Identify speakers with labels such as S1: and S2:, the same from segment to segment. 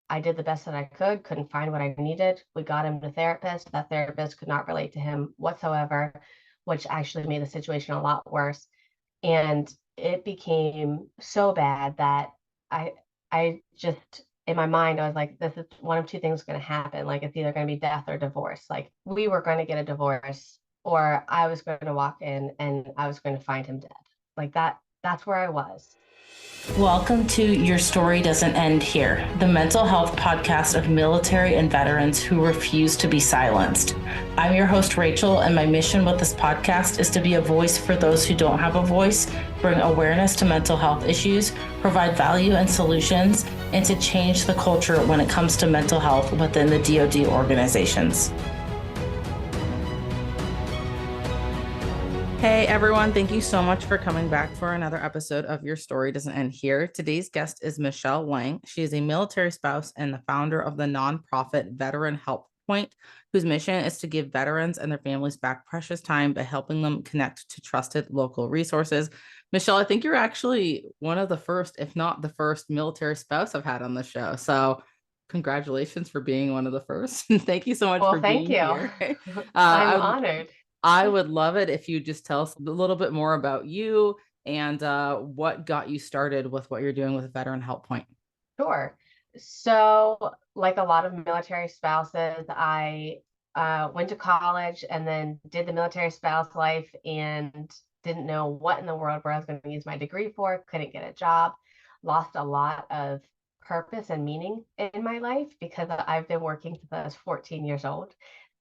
S1: I did the best that I could, couldn't find what I needed. We got him to therapist. That therapist could not relate to him whatsoever, which actually made the situation a lot worse. And it became so bad that I I just in my mind I was like, this is one of two things going to happen. Like it's either going to be death or divorce. Like we were going to get a divorce or I was going to walk in and I was going to find him dead. Like that's where I was.
S2: Welcome to Your Story Doesn't End Here, the mental health podcast of military and veterans who refuse to be silenced. I'm your host, Rachel, and my mission with this podcast is to be a voice for those who don't have a voice, bring awareness to mental health issues, provide value and solutions, and to change the culture when it comes to mental health within the DoD organizations. Hey everyone, thank you so much for coming back for another episode of Your Story Doesn't End Here. Today's guest is Michelle Lang. She is a military spouse and the founder of the nonprofit Veteran Help Point, whose mission is to give veterans and their families back precious time by helping them connect to trusted local resources. Michelle, I think you're actually one of the first, if not the first, military spouse I've had on the show. So congratulations for being one of the first. Thank you so much
S1: Well,
S2: for
S1: thank
S2: being
S1: you.
S2: here.
S1: I'm
S2: I
S1: honored.
S2: I would love it if you just tell us a little bit more about you and what got you started with what you're doing with Veteran Help Point.
S1: Sure. So, like a lot of military spouses, I went to college and then did the military spouse life and didn't know what in the world where I was going to use my degree for, couldn't get a job, lost a lot of purpose and meaning in my life because I've been working since I was 14 years old.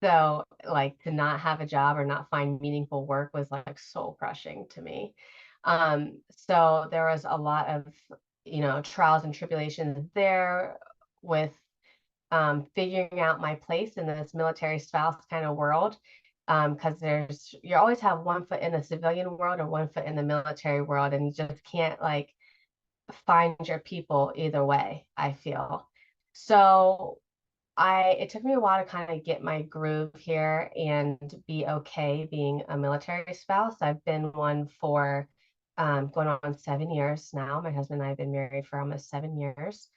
S1: So, like to not have a job or not find meaningful work was like soul crushing to me. So there was a lot of trials and tribulations there with figuring out my place in this military spouse kind of world. Because you always have one foot in the civilian world or one foot in the military world, and you just can't like find your people either way, I feel. So it took me a while to kind of get my groove here and be okay being a military spouse. I've been one for going on 7 years now. My husband and I have been married for almost 7 years,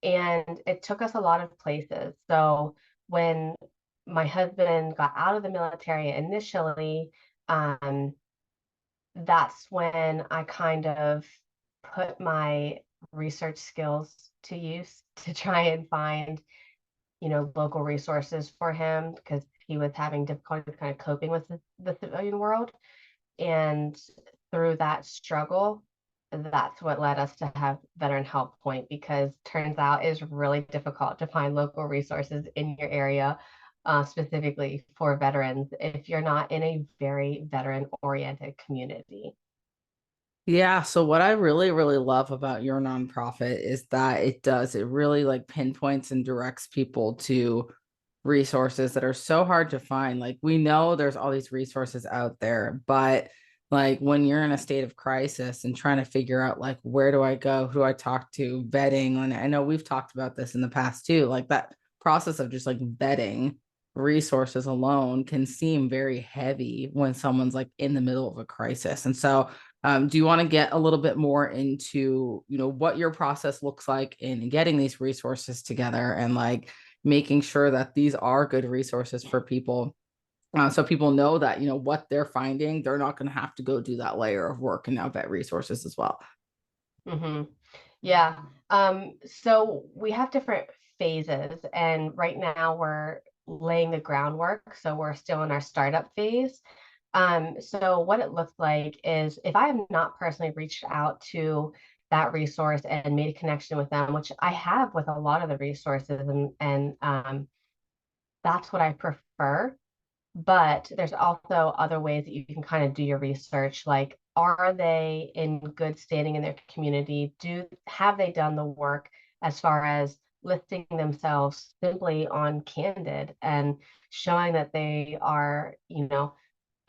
S1: and it took us a lot of places. So when my husband got out of the military initially, um, that's when I kind of put my research skills to use to try and find local resources for him because he was having difficulty kind of coping with the civilian world. And through that struggle, that's what led us to have Veteran Help Point because turns out it's really difficult to find local resources in your area, specifically for veterans, if you're not in a very veteran-oriented community.
S2: Yeah, so what I really, really love about your nonprofit is that it really like pinpoints and directs people to resources that are so hard to find. Like we know there's all these resources out there, but like when you're in a state of crisis and trying to figure out like where do I go, who do I talk to, vetting, and I know we've talked about this in the past too, like that process of just like vetting resources alone can seem very heavy when someone's like in the middle of a crisis. And so do you want to get a little bit more into, what your process looks like in getting these resources together and like making sure that these are good resources for people, so people know that, what they're finding, they're not going to have to go do that layer of work and now vet resources as well.
S1: Mm-hmm. Yeah. So we have different phases, and right now we're laying the groundwork. So we're still in our startup phase. So what it looks like is if I have not personally reached out to that resource and made a connection with them, which I have with a lot of the resources, and that's what I prefer. But there's also other ways that you can kind of do your research, like are they in good standing in their community? Have they done the work as far as listing themselves simply on Candid and showing that they are,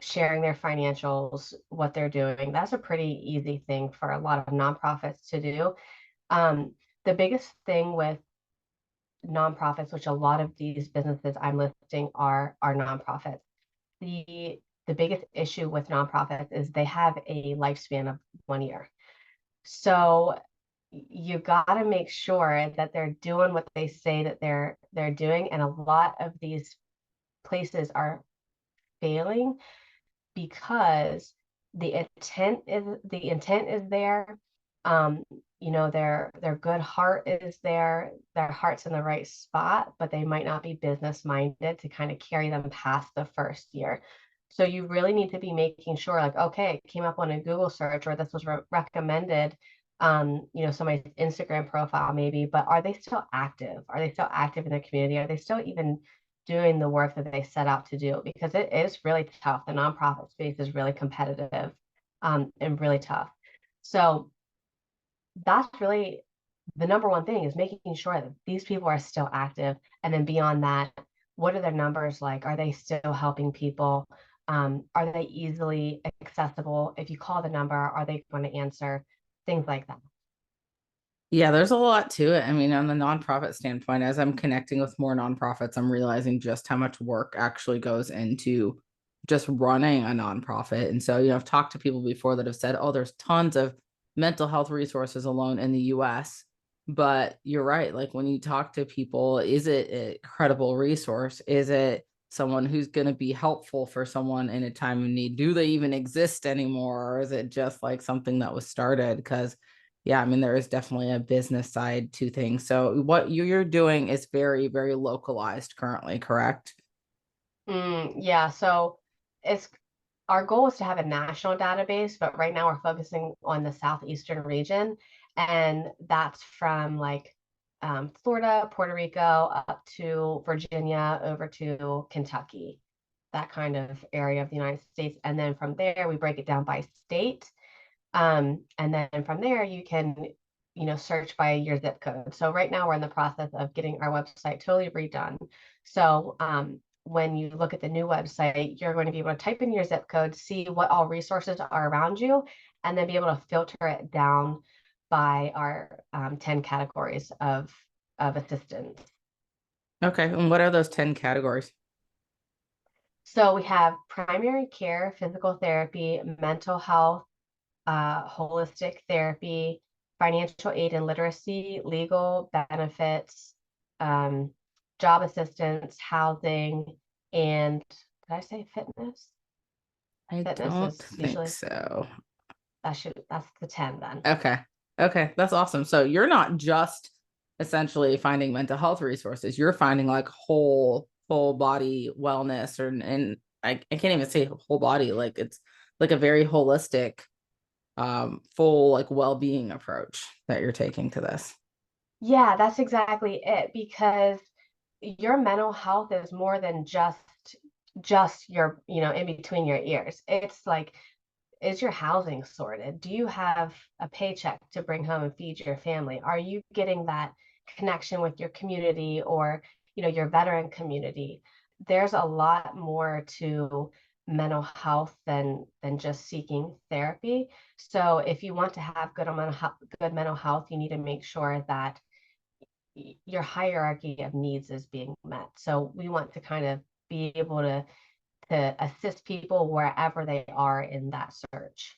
S1: sharing their financials, what they're doing? That's a pretty easy thing for a lot of nonprofits to do. The biggest thing with nonprofits, which a lot of these businesses I'm listing are nonprofits. The biggest issue with nonprofits is they have a lifespan of 1 year. So you got to make sure that they're doing what they say that they're doing. And a lot of these places are failing because the intent is there. Um, their good heart is there, their heart's in the right spot, but they might not be business minded to kind of carry them past the first year. So you really need to be making sure, like, okay, it came up on a Google search, or this was recommended, somebody's Instagram profile maybe, but are they still active? Are they still active in their community? Are they still even doing the work that they set out to do? Because it is really tough. The nonprofit space is really competitive, and really tough. So that's really the number one thing, is making sure that these people are still active. And then beyond that, what are their numbers like? Are they still helping people? Are they easily accessible? If you call the number, are they going to answer? Things like that.
S2: Yeah, there's a lot to it. I mean, on the nonprofit standpoint, as I'm connecting with more nonprofits, I'm realizing just how much work actually goes into just running a nonprofit. And so, I've talked to people before that have said, oh, there's tons of mental health resources alone in the US. But you're right. Like when you talk to people, is it a credible resource? Is it someone who's going to be helpful for someone in a time of need? Do they even exist anymore? Or is it just like something that was started? Because yeah, I mean, there is definitely a business side to things. So what you're doing is very, very localized currently, correct?
S1: Yeah, so it's our goal is to have a national database, but right now we're focusing on the southeastern region, and that's from like Florida, Puerto Rico, up to Virginia, over to Kentucky, that kind of area of the United States. And then from there, we break it down by state. And then from there, you can, search by your zip code. So right now we're in the process of getting our website totally redone. So when you look at the new website, you're going to be able to type in your zip code, see what all resources are around you, and then be able to filter it down by our 10 categories of assistance.
S2: Okay. And what are those 10 categories?
S1: So we have primary care, physical therapy, mental health, holistic therapy, financial aid and literacy, legal benefits, um, job assistance, housing, and did I say fitness?
S2: I
S1: Fitness
S2: don't
S1: is
S2: think
S1: usually
S2: so.
S1: that's the 10 then.
S2: Okay. Okay. That's awesome. So you're not just essentially finding mental health resources, you're finding like whole body wellness or and I can't even say whole body, like it's like a very holistic full like well-being approach that you're taking to this.
S1: Yeah, that's exactly it, because your mental health is more than just your, in between your ears. It's like, is your housing sorted? Do you have a paycheck to bring home and feed your family? Are you getting that connection with your community, or, your veteran community? There's a lot more to mental health than just seeking therapy. So if you want to have good mental health, you need to make sure that your hierarchy of needs is being met. So we want to kind of be able to assist people wherever they are in that search.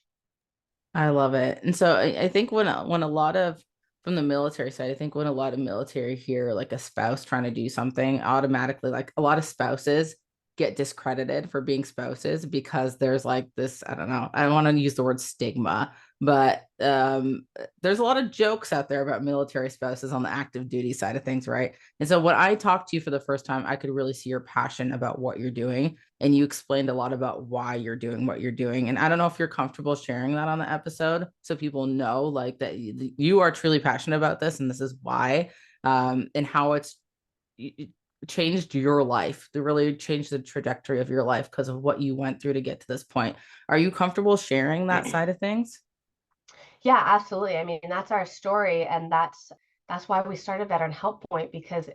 S2: I love it. And so I think when a lot of from the military side, I think when a lot of military hear like a spouse trying to do something, automatically like a lot of spouses get discredited for being spouses because there's like this, I don't know, I don't want to use the word stigma, but there's a lot of jokes out there about military spouses on the active duty side of things, right? And so when I talked to you for the first time, I could really see your passion about what you're doing, and you explained a lot about why you're doing what you're doing. And I don't know if you're comfortable sharing that on the episode so people know like that you are truly passionate about this and this is why, and how it changed your life, to really change the trajectory of your life because of what you went through to get to this point. Are you comfortable sharing that side of things?
S1: Yeah, absolutely. I mean, that's our story, and that's why we started Veteran Help Point, because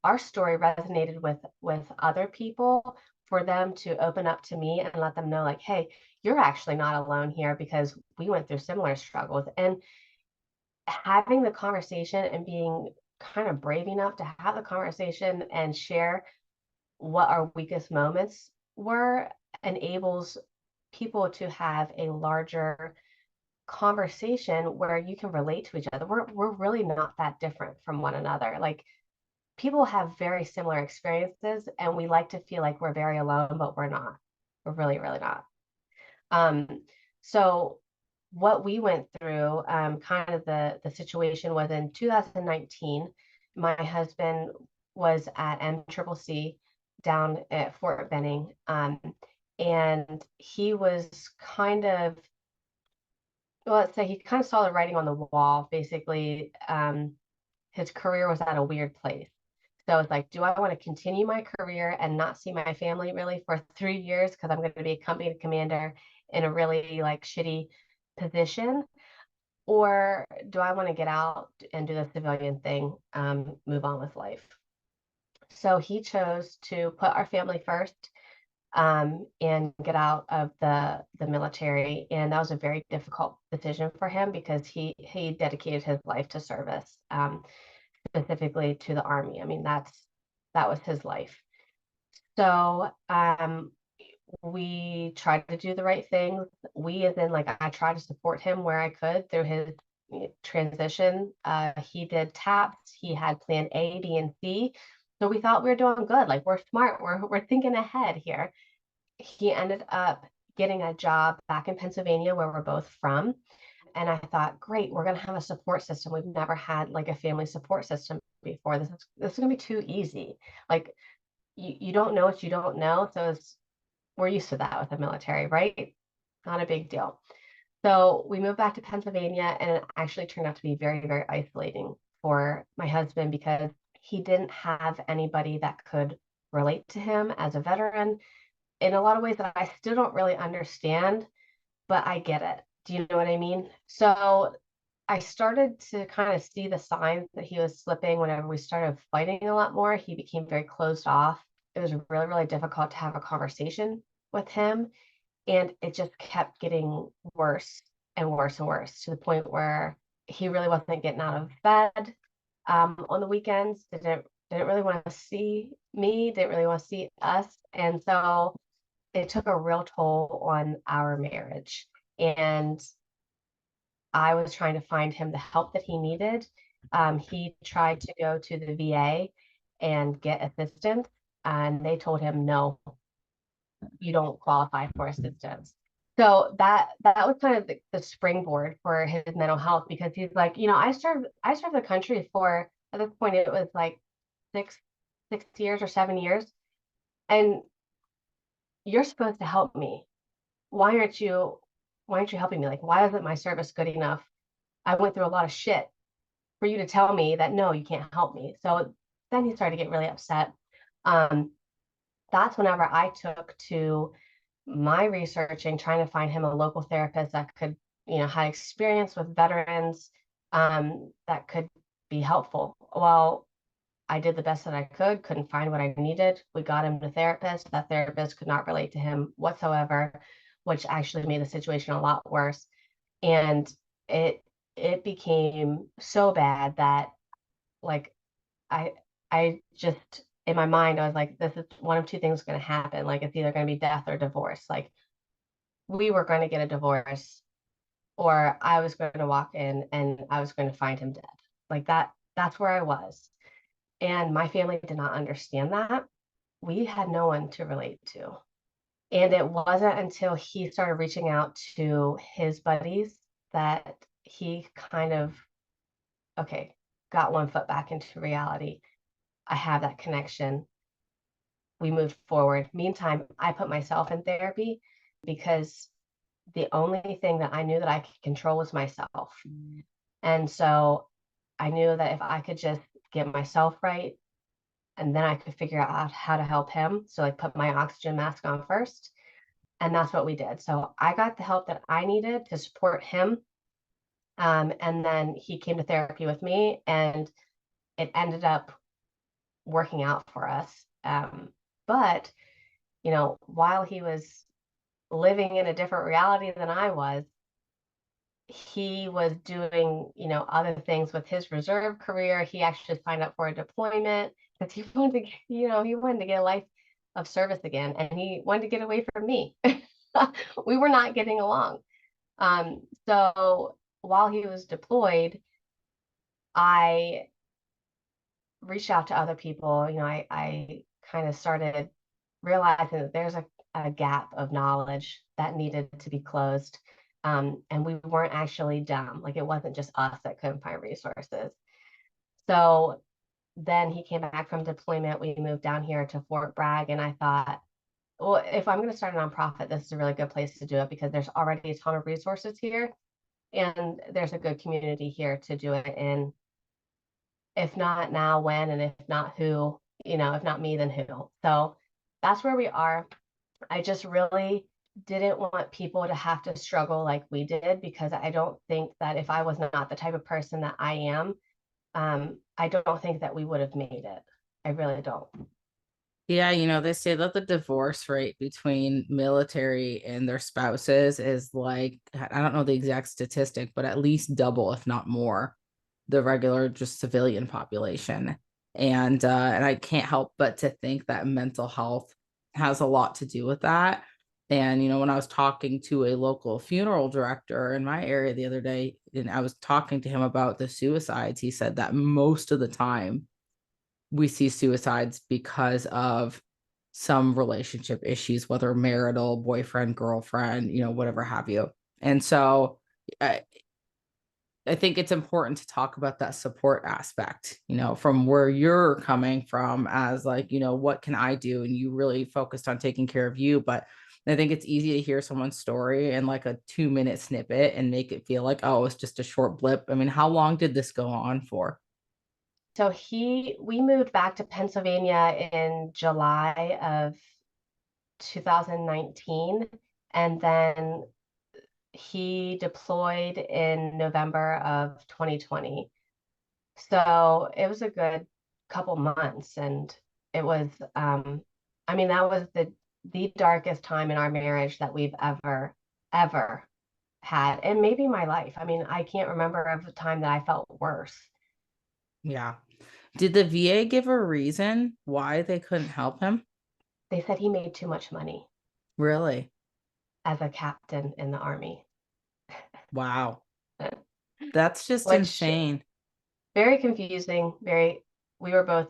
S1: our story resonated with other people, for them to open up to me and let them know, like, hey, you're actually not alone here, because we went through similar struggles. And having the conversation and being kind of brave enough to have the conversation and share what our weakest moments were enables people to have a larger conversation where you can relate to each other. We're really not that different from one another. Like people have very similar experiences, and we like to feel like we're very alone, but we're not. We're really, really not. Um, so what we went through, kind of the situation was in 2019. My husband was at MCCC down at Fort Benning, and he was kind of, well, let's say he kind of saw the writing on the wall. Basically, his career was at a weird place. So it's like, do I want to continue my career and not see my family really for 3 years because I'm going to be a company commander in a really like shitty position? Or do I want to get out and do the civilian thing, move on with life? So he chose to put our family first, and get out of the military. And that was a very difficult decision for him because he dedicated his life to service, specifically to the Army. I mean, that was his life. So we tried to do the right things. We, as in, like, I tried to support him where I could through his transition. He did TAPS. He had plan A, B, and C. So we thought we were doing good. Like we're smart. We're thinking ahead here. He ended up getting a job back in Pennsylvania, where we're both from. And I thought, great, we're going to have a support system. We've never had like a family support system before. This is going to be too easy. Like you don't know what you don't know. So we're used to that with the military, right? Not a big deal. So we moved back to Pennsylvania, and it actually turned out to be very, very isolating for my husband because he didn't have anybody that could relate to him as a veteran in a lot of ways that I still don't really understand, but I get it. Do you know what I mean? So I started to kind of see the signs that he was slipping whenever we started fighting a lot more. He became very closed off. It was really, really difficult to have a conversation with him. And it just kept getting worse and worse and worse to the point where he really wasn't getting out of bed, on the weekends. Didn't really want to see me, didn't really want to see us. And so it took a real toll on our marriage. And I was trying to find him the help that he needed. He tried to go to the VA and get assistance, and they told him, no, you don't qualify for assistance. So that was kind of the springboard for his mental health because he's like, I served the country for, at this point it was like six 6 years or 7 years, and you're supposed to help me. Why aren't you helping me? Like, why isn't my service good enough? I went through a lot of shit for you to tell me that no, you can't help me. So then he started to get really upset. Um, that's whenever I took to my researching, trying to find him a local therapist that could, had experience with veterans, that could be helpful. Well, I did the best that I could, couldn't find what I needed. We got him a therapist. That therapist could not relate to him whatsoever, which actually made the situation a lot worse. And it it became so bad that, like, I I just, in my mind I was like, this is one of two things going to happen. Like it's either going to be death or divorce. Like we were going to get a divorce, or I was going to walk in and I was going to find him dead. Like that's where I was. And my family did not understand that. We had no one to relate to. And it wasn't until he started reaching out to his buddies that he kind of, okay, got one foot back into reality. I have that connection. We moved forward. Meantime, I put myself in therapy because the only thing that I knew that I could control was myself. And so I knew that if I could just get myself right, and then I could figure out how to help him. So I put my oxygen mask on first. And that's what we did. So I got the help that I needed to support him. And then he came to therapy with me, and it ended up working out for us. But, while he was living in a different reality than I was, he was doing, other things with his reserve career. He actually signed up for a deployment because he wanted to get a life of service again, and he wanted to get away from me. We were not getting along. So while he was deployed, I reached out to other people. I kind of started realizing that there's a gap of knowledge that needed to be closed. And we weren't actually dumb. Like it wasn't just us that couldn't find resources. So then he came back from deployment. We moved down here to Fort Bragg, and I thought, well, if I'm going to start a nonprofit, this is a really good place to do it because there's already a ton of resources here, and there's a good community here to do it in. If not now, when, and if not who, if not me, then who. So that's where we are. I just really didn't want people to have to struggle like we did because I don't think that if I was not the type of person that I am, I don't think that we would have made it. I really don't.
S2: Yeah, they say that the divorce rate between military and their spouses is like, I don't know the exact statistic, but at least double, if not more, the regular just civilian population. And I can't help but to think that mental health has a lot to do with that. And when I was talking to a local funeral director in my area the other day, and I was talking to him about the suicides, he said that most of the time we see suicides because of some relationship issues, whether marital, boyfriend, girlfriend, whatever have you. And so I, I think it's important to talk about that support aspect, from where you're coming from as like, what can I do? And you really focused on taking care of you. But I think it's easy to hear someone's story in like a 2-minute snippet and make it feel like, oh, it's just a short blip. I mean, how long did this go on for?
S1: So we moved back to Pennsylvania in July of 2019, and then he deployed in November of 2020. So it was a good couple months, and it was, I mean, that was the darkest time in our marriage that we've ever had, and maybe my life. I mean, I can't remember of a time that I felt worse.
S2: Yeah. Did the VA give a reason why they couldn't help him?
S1: They said he made too much money
S2: Really?
S1: as a captain in the army,
S2: Wow. That's just
S1: which
S2: insane.
S1: very confusing. We were both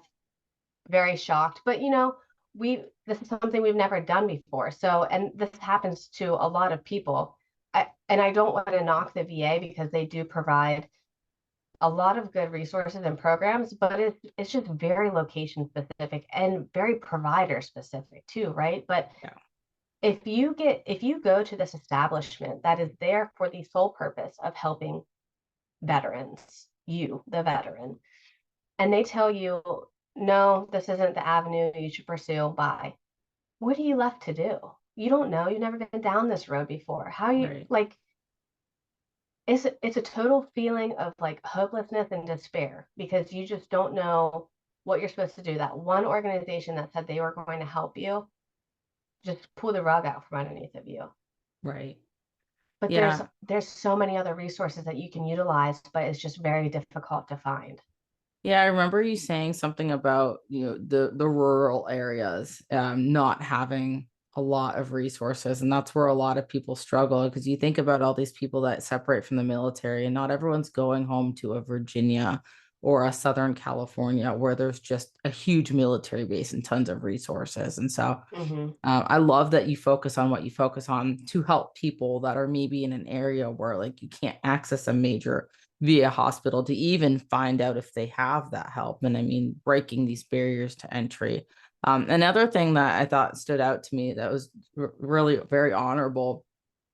S1: very shocked, but this is something we've never done before. So, and this happens to a lot of people. And I don't want to knock the VA because they do provide a lot of good resources and programs, but it's just very location specific and very provider specific too, right? But
S2: Yeah.
S1: if you go to this establishment that is there for the sole purpose of helping veterans, you, the veteran, and they tell you, no, this isn't the avenue you should pursue, bye. What are you left to do? You don't know. You've never been down this road before. How you
S2: Right.
S1: like it's a total feeling of like hopelessness and despair because you just don't know what you're supposed to do. That one organization that said they were going to help you just pull the rug out from underneath of you.
S2: Right.
S1: But
S2: Yeah.
S1: there's so many other resources that you can utilize, but it's just very difficult to find.
S2: Yeah, I remember you saying something about, the rural areas not having a lot of resources. And that's where a lot of people struggle because you think about all these people that separate from the military, and not everyone's going home to a Virginia or a Southern California where there's just a huge military base and tons of resources. And so
S1: Hmm.
S2: I love that you focus on what you focus on to help people that are maybe in an area where like you can't access a major via hospital to even find out if they have that help. And I mean, breaking these barriers to entry. Another thing that I thought stood out to me that was really very honorable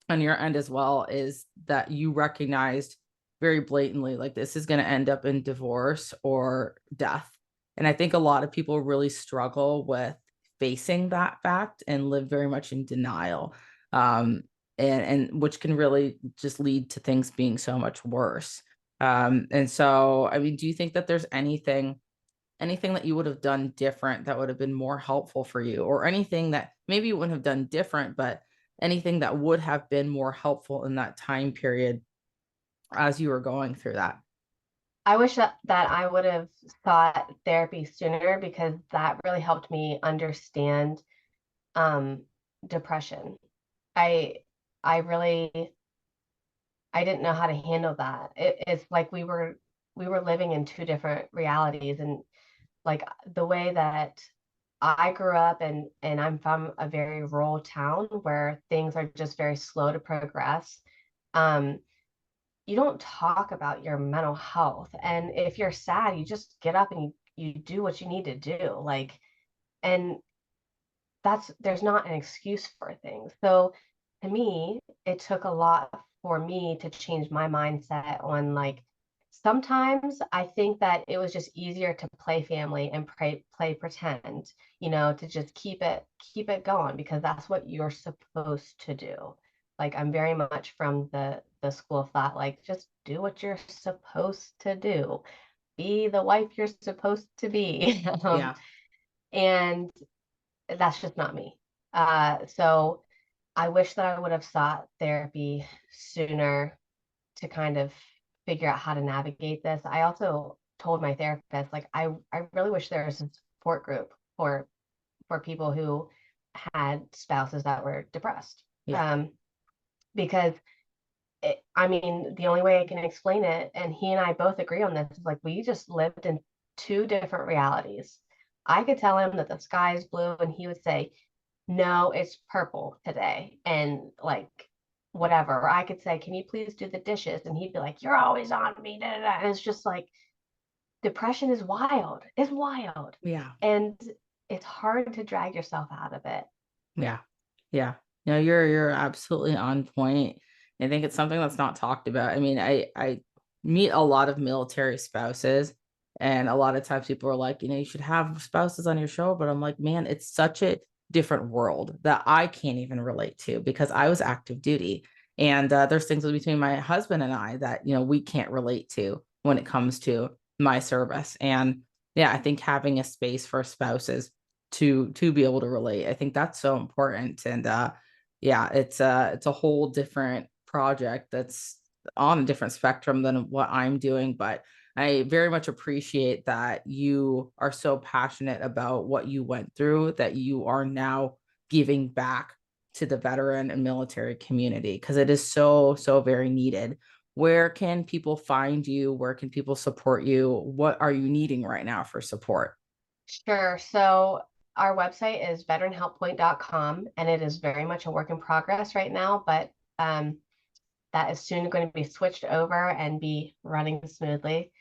S2: on your end as well is that you recognized very blatantly like this is going to end up in divorce or death. And I think a lot of people really struggle with facing that fact and live very much in denial. um, and which can really just lead to things being so much worse. And so I mean, do you think that there's anything that you would have done different that would have been more helpful for you, or anything that maybe you wouldn't have done different, but anything that would have been more helpful in that time period as you were going through that?
S1: I wish that I would have sought therapy sooner because that really helped me understand um, depression. I I really I didn't know how to handle that. It's like we were living in two different realities, and like the way that I grew up, and I'm from a very rural town where things are just very slow to progress. Um, you don't talk about your mental health, and if you're sad, you just get up and you do what you need to do. Like, and there's not an excuse for things. So to me, it took a lot for me to change my mindset on like sometimes I think that it was just easier to play family and play pretend, to just keep it going because that's what you're supposed to do. Like I'm very much from the school of thought, like just do what you're supposed to do. Be the wife you're supposed to be.
S2: Yeah.
S1: And that's just not me. So I wish that I would have sought therapy sooner to kind of figure out how to navigate this. I also told my therapist, like, I really wish there was a support group for people who had spouses that were depressed.
S2: Yeah.
S1: Because I mean, the only way I can explain it, and he and I both agree on this, is like we just lived in two different realities. I could tell him that the sky is blue, and he would say, no, it's purple today. And like, whatever. Or I could say, can you please do the dishes? And he'd be like, you're always on me. Da, da, da. And it's just like, depression is wild. It's wild.
S2: Yeah.
S1: And it's hard to drag yourself out of it.
S2: Yeah. Yeah. No, you're absolutely on point. I think it's something that's not talked about. I mean, I meet a lot of military spouses, and a lot of times people are like, you should have spouses on your show, but I'm like, man, it's such a different world that I can't even relate to because I was active duty. And there's things between my husband and I that, we can't relate to when it comes to my service. And yeah, I think having a space for spouses to be able to relate. I think that's so important. And yeah, it's a whole different project that's on a different spectrum than what I'm doing, but I very much appreciate that you are so passionate about what you went through, that you are now giving back to the veteran and military community because it is so, so very needed. Where can people find you? Where can people support you? What are you needing right now for support?
S1: Sure. So our website is veteranhelppoint.com, and it is very much a work in progress right now, but that is soon going to be switched over and be running smoothly.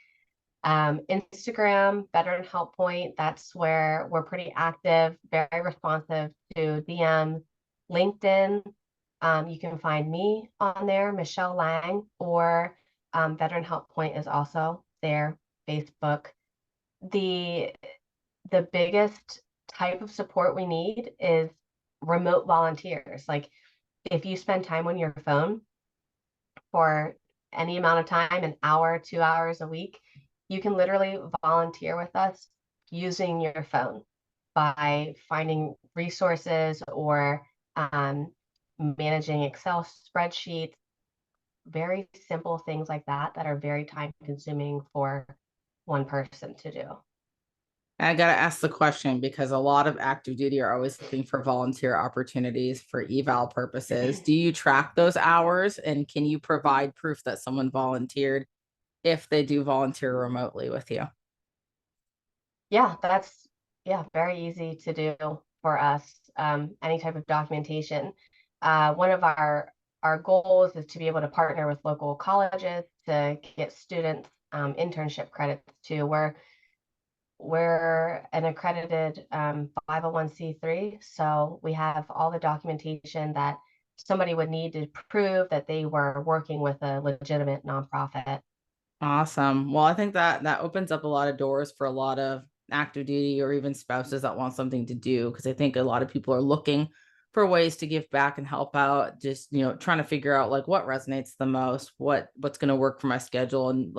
S1: Instagram, Veteran Help Point, that's where we're pretty active, very responsive to DMs. LinkedIn, you can find me on there, Michelle Lang, or Veteran Help Point is also there, Facebook. The the biggest type of support we need is remote volunteers. Like if you spend time on your phone for any amount of time, an hour, 2 hours a week, you can literally volunteer with us using your phone by finding resources or managing Excel spreadsheets, very simple things like that are very time consuming for one person to do.
S2: I got to ask the question because a lot of active duty are always looking for volunteer opportunities for eval purposes. Do you track those hours and can you provide proof that someone volunteered if they do volunteer remotely with you?
S1: Yeah, that's very easy to do for us. Any type of documentation. One of our goals is to be able to partner with local colleges to get students internship credits too. We're an accredited 501(c)(3), so we have all the documentation that somebody would need to prove that they were working with a legitimate nonprofit.
S2: Awesome. Well, I think that that opens up a lot of doors for a lot of active duty or even spouses that want something to do. Because I think a lot of people are looking for ways to give back and help out, just, trying to figure out like what resonates the most, what's going to work for my schedule. And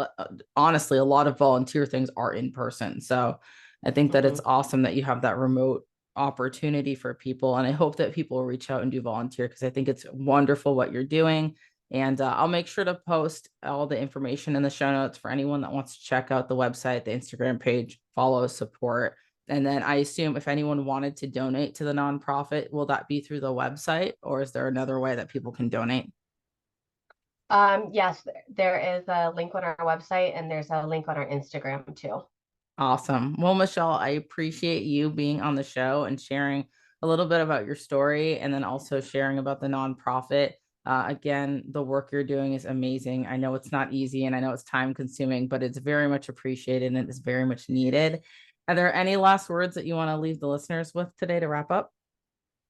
S2: honestly, a lot of volunteer things are in person. So I think that it's
S1: Mhm.
S2: awesome that you have that remote opportunity for people. And I hope that people will reach out and do volunteer because I think it's wonderful what you're doing. And I'll make sure to post all the information in the show notes for anyone that wants to check out the website, the Instagram page, follow, support. And then I assume if anyone wanted to donate to the nonprofit, will that be through the website or is there another way that people can donate?
S1: Yes, there is a link on our website and there's a link on our Instagram too.
S2: Awesome. Well, Michelle, I appreciate you being on the show and sharing a little bit about your story and then also sharing about the nonprofit. Again, the work you're doing is amazing. I know it's not easy and I know it's time consuming, but it's very much appreciated and it's very much needed. Are there any last words that you want to leave the listeners with today to wrap up?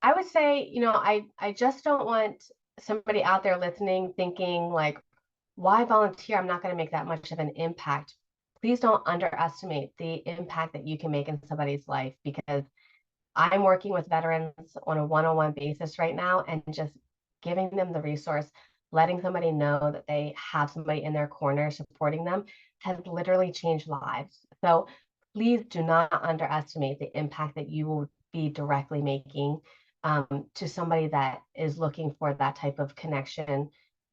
S1: I would say, I just don't want somebody out there listening thinking like, why volunteer? I'm not going to make that much of an impact. Please don't underestimate the impact that you can make in somebody's life, because I'm working with veterans on a one-on-one basis right now, and just giving them the resource, letting somebody know that they have somebody in their corner supporting them has literally changed lives. So please do not underestimate the impact that you will be directly making to somebody that is looking for that type of connection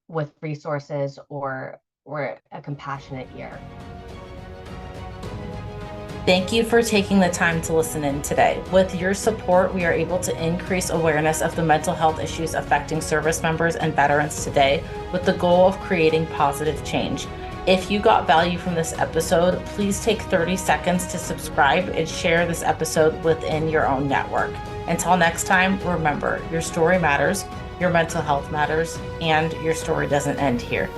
S1: with resources or a compassionate ear.
S2: Thank you for taking the time to listen in today. With your support, we are able to increase awareness of the mental health issues affecting service members and veterans today, with the goal of creating positive change. If you got value from this episode, please take 30 seconds to subscribe and share this episode within your own network. Until next time, remember, your story matters, your mental health matters, and your story doesn't end here.